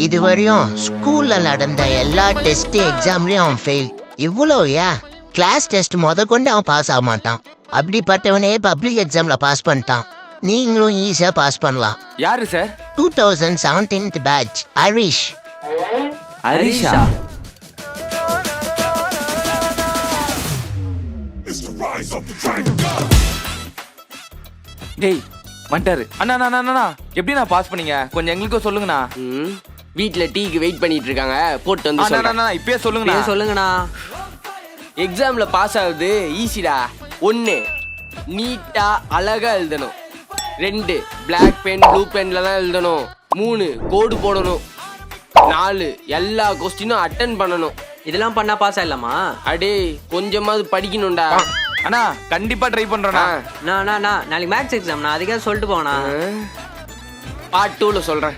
இதுவரையும் ஸ்கூல்ல நடந்த எல்லா டெஸ்ட் எக்ஸாம்லயும் அவன் ஃபெயில். இவ்வளோயா? கிளாஸ் டெஸ்ட் கொண்டு அவன் பாஸ் ஆக மாட்டான். அப்படிப்பட்டவனே பப்ளிக் எக்ஸாம்ல பாஸ் பண்ணிட்டான். நீங்களும் ஈஸியா பாஸ் பண்ணலாம். யாரு சார்? 2017 பேட்ச் ஹரிஷ். ஹரிஷா? டேய் வந்துட்டாரு. அண்ணா அண்ணா அண்ணா எப்படி நான் பாஸ் பண்ணீங்க? கொஞ்சம் எங்களுக்கும் சொல்லுங்கண்ணா. வீட்ல டீக்கு வெயிட் பண்ணிட்டு இருக்காங்க, போட்டு வந்து அண்ணா சொல்றேன். அண்ணா இப்பயே சொல்லுங்கண்ணா. சொல்லுங்கண்ணா. எக்ஸாம்ல பாஸ் ஆகுது ஈஸிடா. 1 நீட்டா அழகா எழுதணும். 2 பிளாக் பென் ப்ளூ பென்ல தான் எழுதணும். 3 கோடு போடணும். 4 எல்லா கொஸ்டினும் அட்டென்ட் பண்ணணும். இதெல்லாம் பண்ணா பாஸ் ஆயிடலாமா? அடே கொஞ்சமாவது படிக்கணும்டா. அண்ணா கண்டிப்பா ட்ரை பண்றேண்ணா. நாளைக்கு மேக்ஸ் எக்ஸாம், நான் அதுக்காக சொல்லிட்டு போனா. பார்ட் 2ல சொல்றேன்.